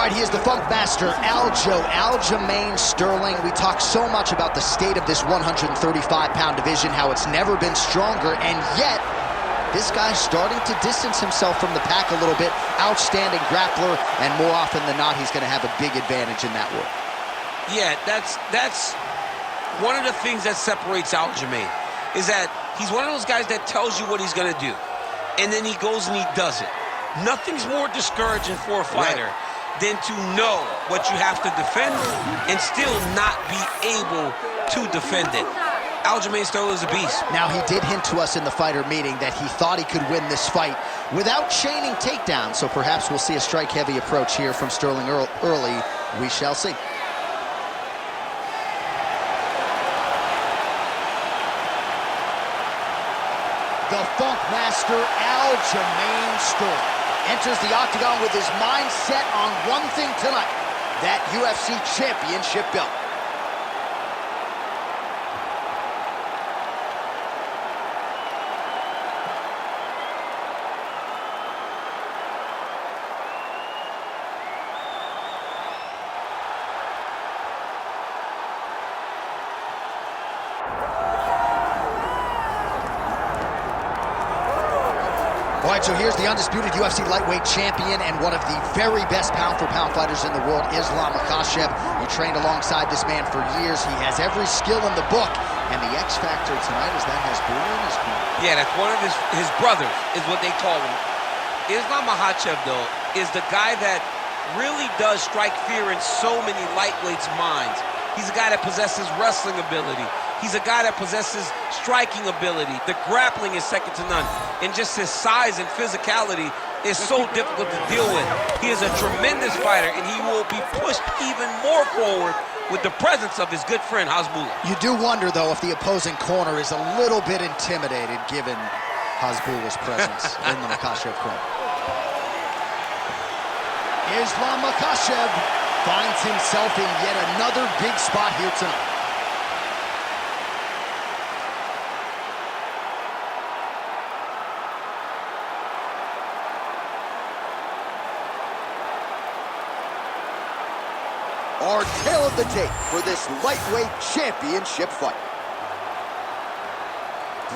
right, he is the Funk Master, Aljamain Sterling. We talk so much about the state of this 135-pound division, how it's never been stronger, and yet this guy's starting to distance himself from the pack a little bit. Outstanding grappler, and more often than not, he's going to have a big advantage in that work. Yeah, that's one of the things that separates Aljamain, is that he's one of those guys that tells you what he's going to do, and then he goes and he does it. Nothing's more discouraging for a fighter than to know what you have to defend and still not be able to defend it. Aljamain Sterling is a beast. Now, he did hint to us in the fighter meeting that he thought he could win this fight without chaining takedowns, so perhaps we'll see a strike-heavy approach here from Sterling early. We shall see. The Funk Master, Aljamain Sterling, enters the octagon with his mind set on one thing tonight, that UFC championship belt. All right, so here's the undisputed UFC lightweight champion and one of the very best pound-for-pound fighters in the world, Makhachev. He trained alongside this man for years. He has every skill in the book, and the X factor tonight is that has Bull in his corner. Yeah, that's one of his brothers, is what they call him. Makhachev, though, is the guy that really does strike fear in so many lightweights' minds. He's a guy that possesses wrestling ability. He's a guy that possesses striking ability. The grappling is second to none. And just his size and physicality is so difficult to deal with. He is a tremendous fighter, and he will be pushed even more forward with the presence of his good friend, Hasbulla. You do wonder, though, if the opposing corner is a little bit intimidated given Hasbulla's presence in the Makhachev corner. Makhachev finds himself in yet another big spot here tonight. Our tale of the tape for this lightweight championship fight.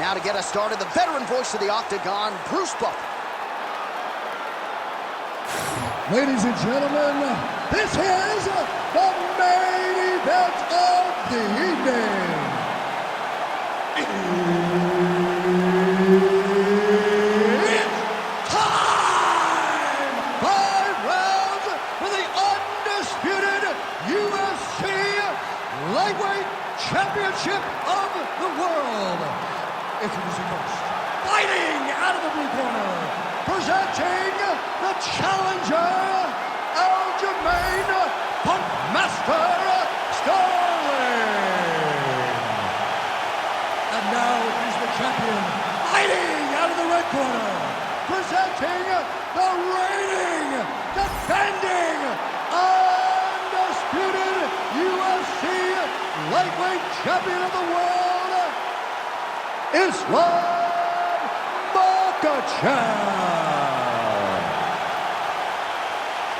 Now to get us started, the veteran voice of the octagon, Bruce Buffer. Ladies and gentlemen, this is the main event of the evening. It's time! 5 rounds for the undisputed UFC Lightweight Championship of the world. Introducing first, fighting out of the blue corner, presenting the challenger, Aljamain Funk Master Sterling. And now he's the champion, fighting out of the red corner, presenting the reigning, defending, undisputed UFC lightweight champion of the world, Makhachev.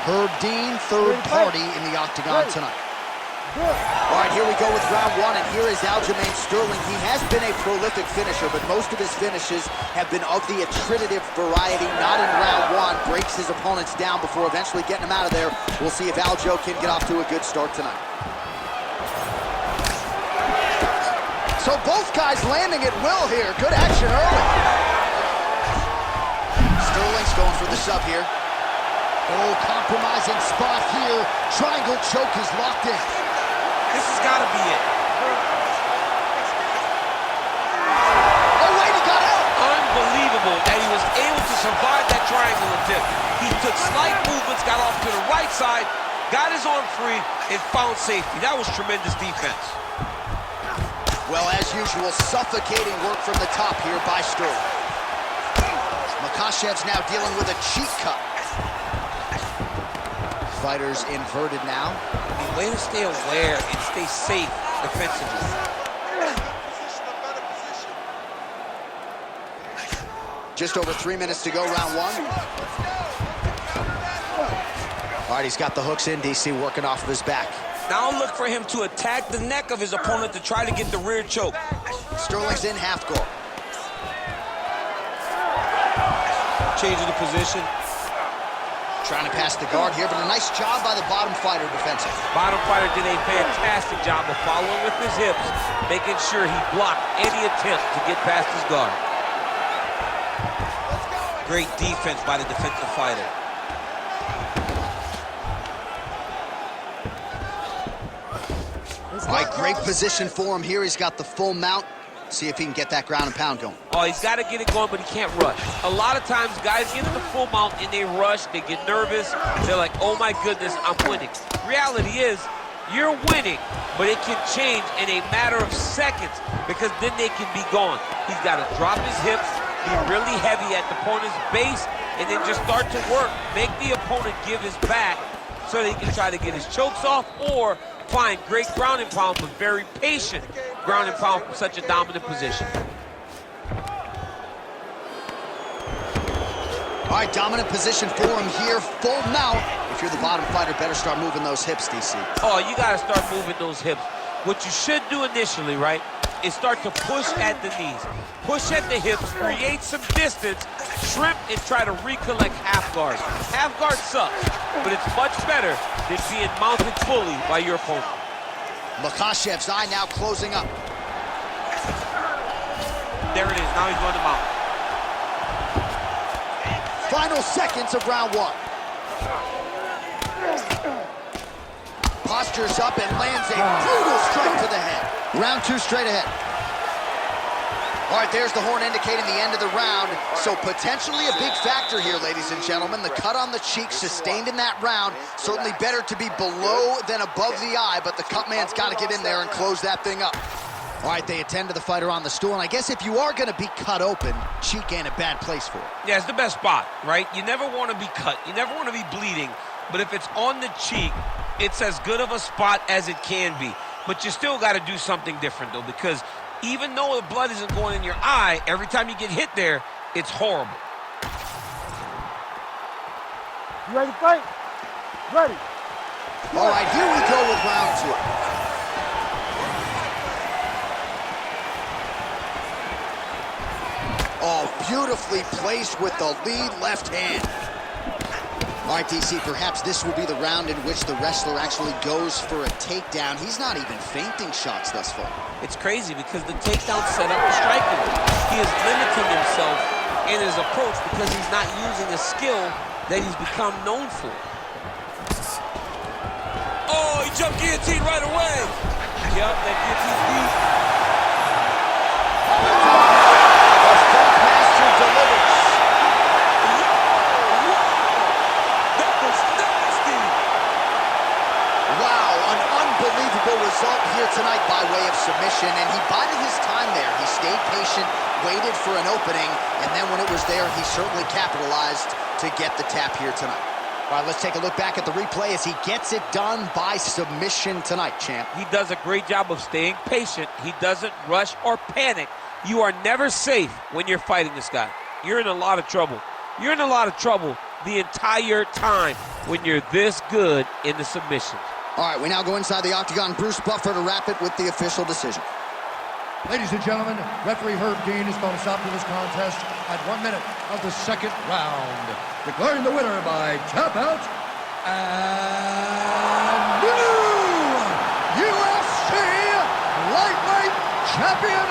Herb Dean, third party in the octagon tonight. All right, here we go with round one, and here is Aljamain Sterling. He has been a prolific finisher, but most of his finishes have been of the attritive variety, not in round one. Breaks his opponents down before eventually getting them out of there. We'll see if Aljo can get off to a good start tonight. So both guys landing at will here. Good action early. Sterling's going for the sub here. Oh, compromising spot here. Triangle choke is locked in. This has got to be it. Oh, wait, he got out. Unbelievable that he was able to survive that triangle attempt. He took slight movements, got off to the right side, got his arm free, and found safety. That was tremendous defense. Well, as usual, suffocating work from the top here by Sterling. Makhachev's now dealing with a cheek cut. Fighters inverted now. The way to stay aware and stay safe defensively. Just over 3 minutes to go, round one. All All right, he's got the hooks in, DC, working off of his back. Now look for him to attack the neck of his opponent to try to get the rear choke. Sterling's in half guard. Changing the position. Trying to pass the guard here, but a nice job by the bottom fighter defensive. Bottom fighter did a fantastic job of following with his hips, making sure he blocked any attempt to get past his guard. Great defense by the defensive fighter. All right, great position for him here. He's got the full mount. See if he can get that ground and pound going. Oh, he's got to get it going, but he can't rush. A lot of times, guys get in the full mount and they rush, they get nervous. They're like, oh my goodness, I'm winning. Reality is, you're winning, but it can change in a matter of seconds because then they can be gone. He's got to drop his hips, be really heavy at the opponent's base, and then just start to work. Make the opponent give his back so that he can try to get his chokes off or find great ground and pound, but very patient ground and pound from such a dominant position. All right, dominant position for him here, full mount. If you're the bottom fighter, better start moving those hips, DC. Oh, you got to start moving those hips. What you should do initially, right, is start to push at the knees. Push at the hips, create some distance, shrimp, and try to recollect half guard. Half guard sucks, but it's much better than being mounted fully by your opponent. Makhachev's eye now closing up. There it is, now he's going to mount. Final seconds of round one. Postures up and lands a brutal strike to the head. Round two straight ahead. All right, there's the horn indicating the end of the round. So potentially a big factor here, ladies and gentlemen. The cut on the cheek sustained in that round. Certainly better to be below than above the eye, but the cut man's got to get in there and close that thing up. All right, they attend to the fighter on the stool, and I guess if you are going to be cut open, cheek ain't a bad place for it. Yeah, it's the best spot, right? You never want to be cut. You never want to be bleeding. But if it's on the cheek, it's as good of a spot as it can be. But you still got to do something different, though, because even though the blood isn't going in your eye, every time you get hit there, it's horrible. You ready to fight? Ready. All right, here we go with round two. Oh, beautifully placed with the lead left hand. All right, DC, perhaps this will be the round in which the wrestler actually goes for a takedown. He's not even feinting shots thus far. It's crazy because the takedown set up the striking. He is limiting himself in his approach because he's not using a skill that he's become known for. Oh, he jumped guillotine right away. Yep, that guillotine deep. The Funkmaster delivers. That was nasty. Wow, an unbelievable result here tonight by way of submission, and he bided his time there. He stayed patient, waited for an opening, and then when it was there, he certainly capitalized to get the tap here tonight. All right, let's take a look back at the replay as he gets it done by submission tonight, champ. He does a great job of staying patient. He doesn't rush or panic. You are never safe when you're fighting this guy. You're in a lot of trouble. You're in a lot of trouble the entire time when you're this good in the submissions. All right, we now go inside the octagon. Bruce Buffer to wrap it with the official decision. Ladies and gentlemen, referee Herb Dean is going to stop to this contest at 1 minute of the second round, declaring the winner by tap out and new UFC lightweight champion